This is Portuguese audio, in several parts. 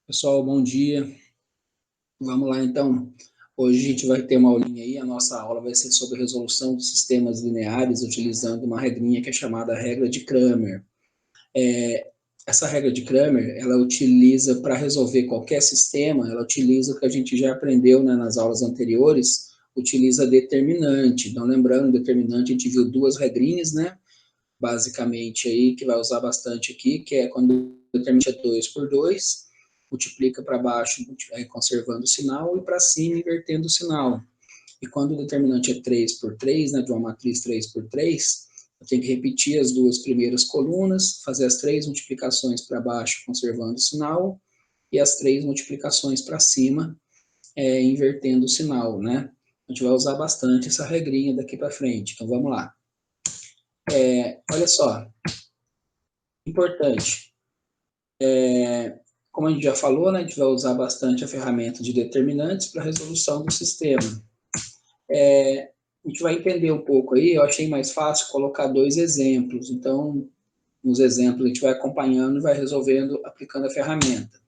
Pessoal, bom dia. Vamos lá, então. Hoje a gente vai ter uma aulinha aí. A nossa aula vai ser sobre resolução de sistemas lineares utilizando uma regrinha que é chamada regra de Cramer. Essa regra de Cramer, ela utiliza para resolver qualquer sistema, ela utiliza o que a gente já aprendeu, né, nas aulas anteriores, utiliza determinante. Então, lembrando, determinante, a gente viu duas regrinhas, né, basicamente aí, que vai usar bastante aqui, que é quando o determinante é 2 por 2, multiplica para baixo, conservando o sinal, e para cima, invertendo o sinal. E quando o determinante é 3 por 3, né, de uma matriz 3 por 3, eu tenho que repetir as duas primeiras colunas, fazer as três multiplicações para baixo, conservando o sinal, e as três multiplicações para cima, invertendo o sinal, né? A gente vai usar bastante essa regrinha daqui para frente. Então, vamos lá. Olha só, importante. Como a gente já falou, né, a gente vai usar bastante a ferramenta de determinantes para a resolução do sistema. A gente vai entender um pouco aí, eu achei mais fácil colocar dois exemplos. Então, nos exemplos a gente vai acompanhando e vai resolvendo aplicando a ferramenta.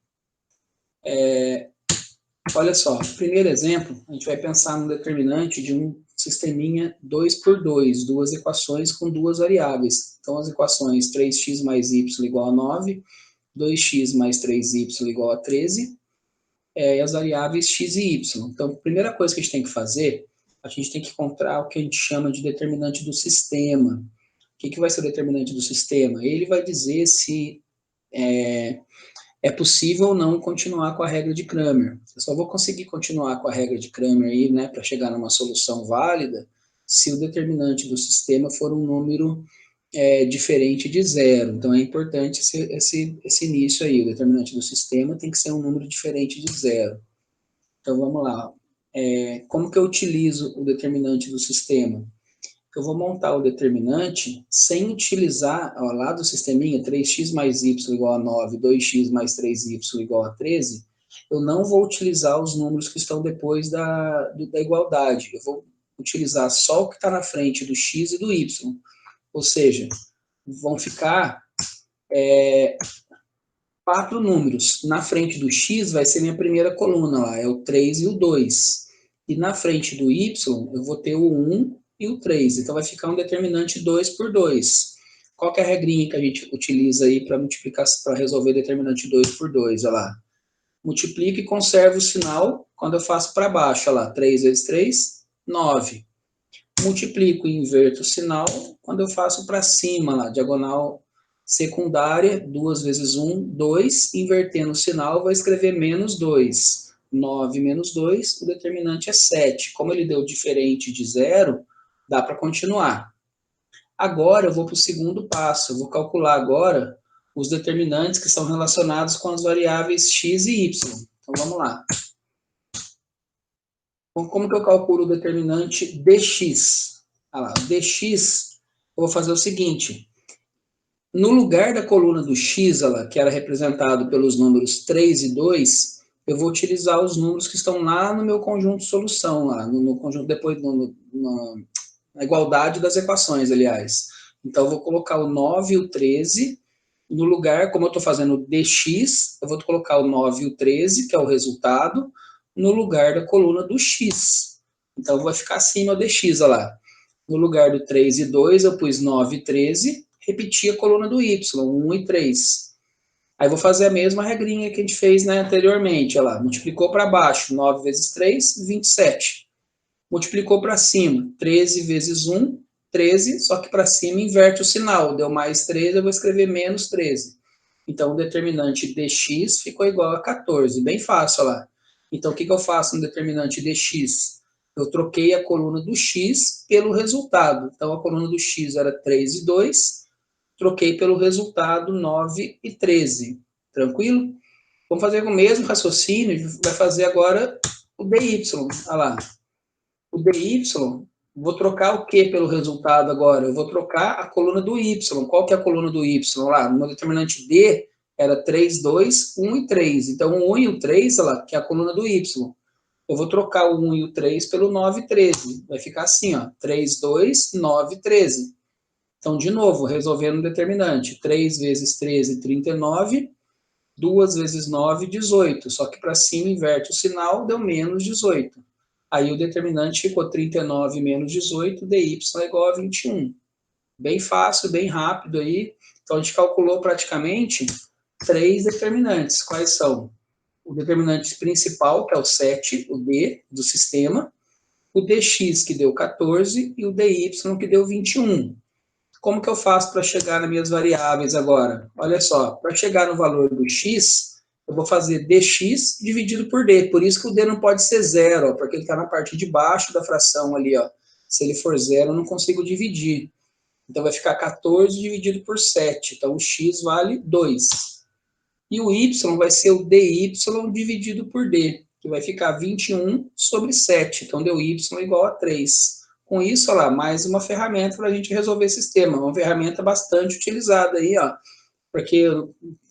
Olha só, primeiro exemplo, a gente vai pensar no determinante de um sisteminha 2 por 2, duas equações com duas variáveis. Então, as equações 3x mais y igual a 9, 2x mais 3y igual a 13, e as variáveis x e y. Então, a primeira coisa que a gente tem que fazer, a gente tem que encontrar o que a gente chama de determinante do sistema. O que vai ser o determinante do sistema? Ele vai dizer se é possível ou não continuar com a regra de Cramer. Eu só vou conseguir continuar com a regra de Cramer aí, né, para chegar numa solução válida, se o determinante do sistema for um número diferente de zero. Então, é importante esse início aí. O determinante do sistema tem que ser um número diferente de zero. Então, vamos lá. Como que eu utilizo o determinante do sistema? Eu vou montar o determinante sem utilizar, ó, lá do sisteminha, 3x mais y igual a 9, 2x mais 3y igual a 13, eu não vou utilizar os números que estão depois da igualdade. Eu vou utilizar só o que está na frente do x e do y. Ou seja, vão ficar quatro números. Na frente do x vai ser minha primeira coluna lá, é o 3 e o 2. E na frente do y eu vou ter o 1 e o 3. Então vai ficar um determinante 2 por 2. Qual que é a regrinha que a gente utiliza aí para multiplicar, para resolver determinante 2 por 2? Olha lá. Multiplica e conserva o sinal quando eu faço para baixo. Olha lá, 3 vezes 3, 9. Multiplico e inverto o sinal quando eu faço para cima, lá, diagonal secundária, 2 vezes 1, 2, invertendo o sinal, vai escrever menos 2. 9 menos 2, o determinante é 7. Como ele deu diferente de zero, dá para continuar. Agora eu vou para o segundo passo, eu vou calcular agora os determinantes que são relacionados com as variáveis x e y. Então vamos lá. Como que eu calculo o determinante dx? Ah lá, dx, eu vou fazer o seguinte. No lugar da coluna do x, lá, que era representado pelos números 3 e 2, eu vou utilizar os números que estão lá no meu conjunto de solução, lá, no conjunto depois, na igualdade das equações, aliás. Então, eu vou colocar o 9 e o 13 no lugar, como eu estou fazendo dx, eu vou colocar o 9 e o 13, que é o resultado, no lugar da coluna do x. Então, vai ficar assim o dx, olha lá. No lugar do 3 e 2, eu pus 9 e 13, repeti a coluna do y, 1 e 3. Aí vou fazer a mesma regrinha que a gente fez, né, anteriormente. Olha lá, multiplicou para baixo, 9 vezes 3, 27. Multiplicou para cima, 13 vezes 1, 13, só que para cima inverte o sinal. Deu mais 13, eu vou escrever menos 13. Então, o determinante dx ficou igual a 14. Bem fácil, olha lá. Então, o que eu faço no determinante dx? Eu troquei a coluna do x pelo resultado. Então, a coluna do x era 3 e 2, troquei pelo resultado 9 e 13. Tranquilo? Vamos fazer o mesmo raciocínio, vai fazer agora o dy. Olha lá. O dy, vou trocar o que pelo resultado agora? Eu vou trocar a coluna do y. Qual que é a coluna do y? Lá, no meu determinante d era 3, 2, 1 e 3. Então, o 1 e o 3, lá, que é a coluna do y. Eu vou trocar o 1 e o 3 pelo 9 e 13. Vai ficar assim, ó, 3, 2, 9 e 13. Então, de novo, resolvendo o determinante. 3 vezes 13, 39. 2 vezes 9, 18. Só que para cima inverte o sinal, deu menos 18. Aí o determinante ficou 39 menos 18, dy é igual a 21. Bem fácil, bem rápido aí. Então a gente calculou praticamente 3 determinantes. Quais são? O determinante principal, que é o 7, o D do sistema, o dx, que deu 14, e o dy, que deu 21. Como que eu faço para chegar nas minhas variáveis agora? Olha só, para chegar no valor do x, eu vou fazer dx dividido por d. Por isso que o d não pode ser zero, ó, porque ele está na parte de baixo da fração ali. Ó. Se ele for zero, eu não consigo dividir. Então vai ficar 14 dividido por 7. Então o x vale 2. E o y vai ser o dy dividido por d, que vai ficar 21 sobre 7. Então deu y igual a 3. Com isso, olha lá, mais uma ferramenta para a gente resolver esse sistema. Uma ferramenta bastante utilizada aí, ó, porque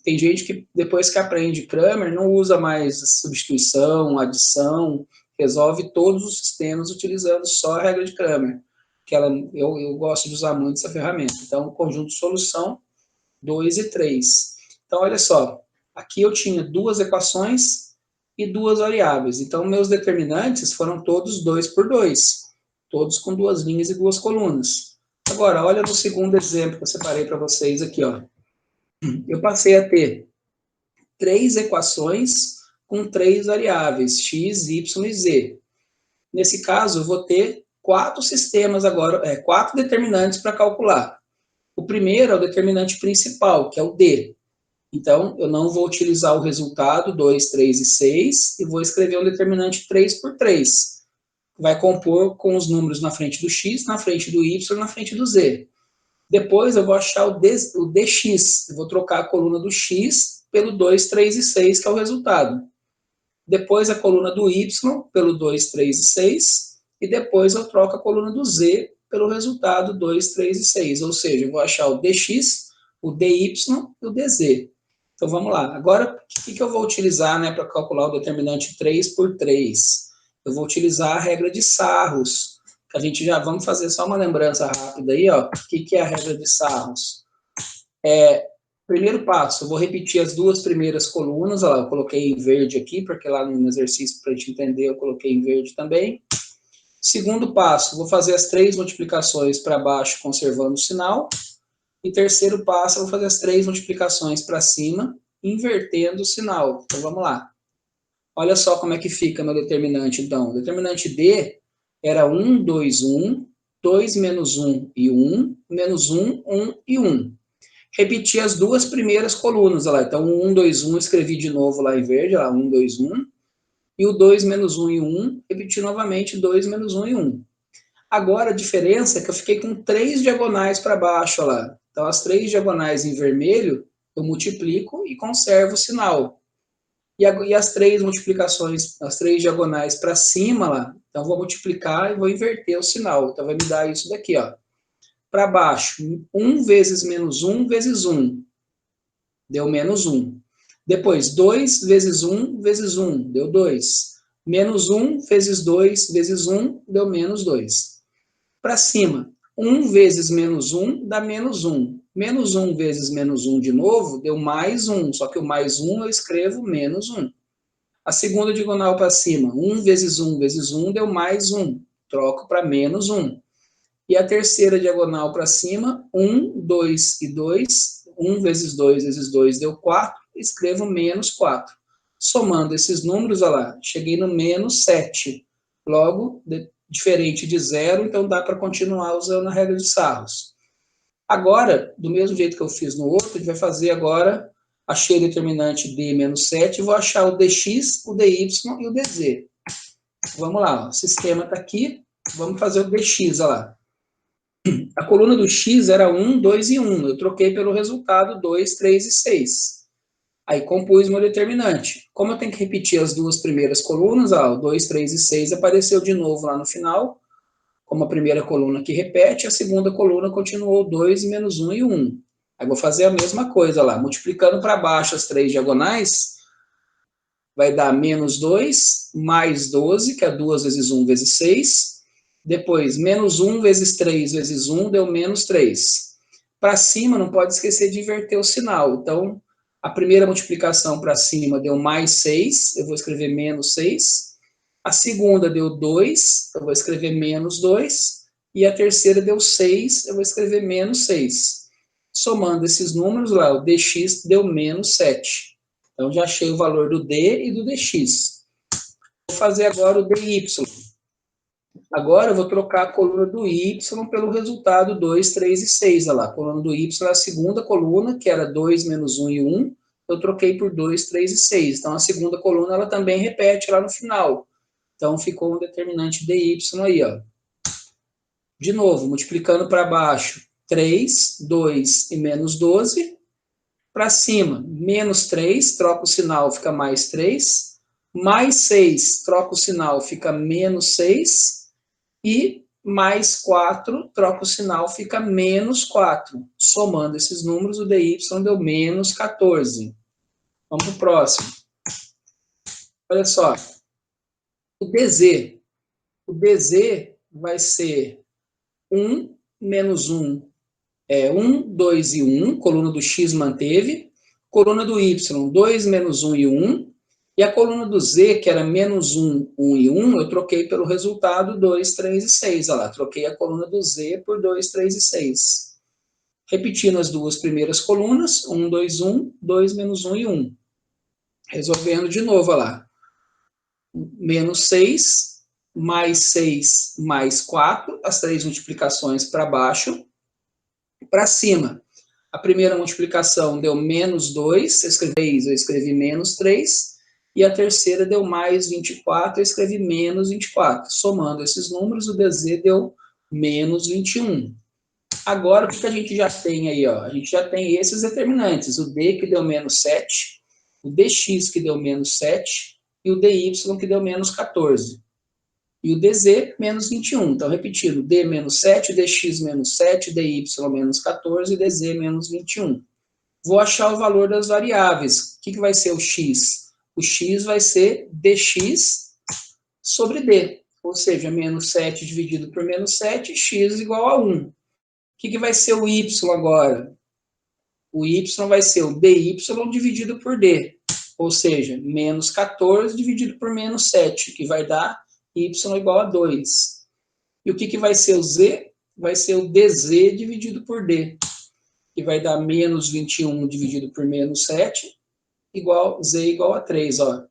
tem gente que depois que aprende Cramer não usa mais substituição, adição, resolve todos os sistemas utilizando só a regra de Cramer. Que eu gosto de usar muito essa ferramenta. Então, conjunto de solução, 2 e 3. Então, olha só, aqui eu tinha duas equações e duas variáveis. Então, meus determinantes foram todos 2 por 2. Todos com duas linhas e duas colunas. Agora, olha no segundo exemplo que eu separei para vocês aqui, ó. Eu passei a ter 3 equações com 3 variáveis, x, y e z. Nesse caso, eu vou ter 4 sistemas agora, 4 determinantes para calcular. O primeiro é o determinante principal, que é o D. Então, eu não vou utilizar o resultado 2, 3 e 6 e vou escrever um determinante 3 por 3. Vai compor com os números na frente do x, na frente do y, na frente do z. Depois eu vou achar o dx. Eu vou trocar a coluna do x pelo 2, 3 e 6, que é o resultado. Depois a coluna do y pelo 2, 3 e 6. E depois eu troco a coluna do z pelo resultado 2, 3 e 6. Ou seja, eu vou achar o dx, o dy e o dz. Então vamos lá. Agora, o que eu vou utilizar, né, para calcular o determinante 3 por 3? Eu vou utilizar a regra de Sarros. A gente já vamos fazer só uma lembrança rápida aí, ó. O que é a regra de Sarros? Primeiro passo, eu vou repetir as duas primeiras colunas. Ó, eu coloquei em verde aqui, porque lá no exercício, para a gente entender, eu coloquei em verde também. Segundo passo, vou fazer as 3 multiplicações para baixo, conservando o sinal. E terceiro passo, eu vou fazer as 3 multiplicações para cima, invertendo o sinal. Então, vamos lá. Olha só como é que fica meu determinante, então. O determinante D era 1, 2, 1, 2 menos 1 e 1, menos 1, 1 e 1. Repeti as duas primeiras colunas, olha lá. Então, 1, 2, 1, escrevi de novo lá em verde, olha lá, 1, 2, 1. E o 2 menos 1 e 1, repeti novamente 2 menos 1 e 1. Agora, a diferença é que eu fiquei com 3 diagonais para baixo, olha lá. Então, as 3 diagonais em vermelho, eu multiplico e conservo o sinal. E as 3 multiplicações, as 3 diagonais para cima, lá, então vou multiplicar e vou inverter o sinal. Então, vai me dar isso daqui, ó. Para baixo, 1 vezes menos 1 vezes 1, deu menos 1. Depois, 2 vezes 1 vezes 1, deu 2. Menos 1 vezes 2 vezes 1, deu menos 2. Para cima, 1 vezes menos 1 dá menos 1. Menos 1 vezes menos 1 de novo, deu mais 1. Só que o mais 1 eu escrevo menos 1. A segunda diagonal para cima, 1 vezes 1 vezes 1 deu mais 1. Troco para menos 1. E a terceira diagonal para cima, 1, 2 e 2. 1 vezes 2 vezes 2 deu 4. Escrevo menos 4. Somando esses números, olha lá, cheguei no menos 7. Logo, diferente de zero, então dá para continuar usando a regra de Sarros. Agora, do mesmo jeito que eu fiz no outro, a gente vai fazer agora, achei o determinante D menos 7, vou achar o dx, o dy e o dz. Vamos lá, ó, o sistema está aqui, vamos fazer o dx, olha lá. A coluna do x era 1, 2 e 1, eu troquei pelo resultado 2, 3 e 6. Aí compus meu determinante. Como eu tenho que repetir as duas primeiras colunas, ó, 2, 3 e 6 apareceu de novo lá no final, como a primeira coluna que repete, a segunda coluna continuou 2, menos 1 e 1. Aí vou fazer a mesma coisa lá, multiplicando para baixo as 3 diagonais, vai dar menos 2, mais 12, que é 2 vezes 1 vezes 6. Depois, menos 1 vezes 3 vezes 1 deu menos 3. Para cima, não pode esquecer de inverter o sinal. Então, A primeira multiplicação para cima deu mais 6, eu vou escrever menos 6. A segunda deu 2, eu vou escrever menos 2. E a terceira deu 6, eu vou escrever menos 6. Somando esses números lá, o dx deu menos 7. Então, já achei o valor do d e do dx. Vou fazer agora o dy. Agora eu vou trocar a coluna do y pelo resultado 2, 3 e 6. Olha lá, a coluna do y é a segunda coluna, que era 2, menos 1 e 1. Eu troquei por 2, 3 e 6. Então, a segunda coluna ela também repete lá no final. Então, ficou um determinante dy aí, ó. De novo, multiplicando para baixo, 3, 2 e menos 12. Para cima, menos 3, troca o sinal, fica mais 3. Mais 6, troca o sinal, fica menos 6. E mais 4, troca o sinal, fica menos 4. Somando esses números, o dy deu menos 14. Vamos para o próximo. Olha só. O dz. O dz vai ser 1 menos 1 é 1, 2 e 1, coluna do x manteve, coluna do y, 2 menos 1 e 1, e a coluna do z, que era menos 1, 1 e 1, eu troquei pelo resultado 2, 3 e 6, olha lá, troquei a coluna do z por 2, 3 e 6. Repetindo as duas primeiras colunas, 1, 2, 1, 2 menos 1 e 1. Resolvendo de novo, olha lá, menos 6, mais 6, mais 4, as três multiplicações para baixo, para cima. A primeira multiplicação deu menos 2, eu escrevi menos 3, e a terceira deu mais 24, eu escrevi menos 24. Somando esses números, o dz deu menos 21. Agora, o que a gente já tem aí? Ó? A gente já tem esses determinantes, o d que deu menos 7, o dx que deu menos 7, e o dy que deu menos 14. E o dz menos 21. Então, repetindo, d menos 7, dx menos 7, dy menos 14 e dz menos 21. Vou achar o valor das variáveis. O que vai ser o x? O x vai ser dx sobre d. Ou seja, menos 7 dividido por menos 7, x igual a 1. O que vai ser o y agora? O y vai ser o dy dividido por d. Ou seja, menos 14 dividido por menos 7, que vai dar y igual a 2. E o que vai ser o z? Vai ser o dz dividido por d, que vai dar menos 21 dividido por menos 7, z igual a 3. Ó.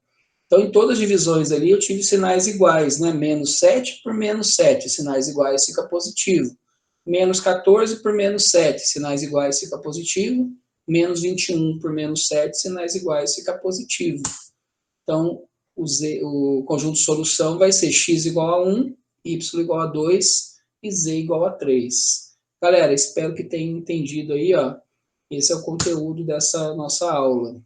Então, em todas as divisões ali, eu tive sinais iguais, né? Menos 7 por menos 7, sinais iguais fica positivo. Menos 14 por menos 7, sinais iguais fica positivo. Menos 21 por menos 7, sinais iguais fica positivo. Então, o conjunto de solução vai ser x igual a 1, y igual a 2 e z igual a 3. Galera, espero que tenham entendido aí, ó. Esse é o conteúdo dessa nossa aula.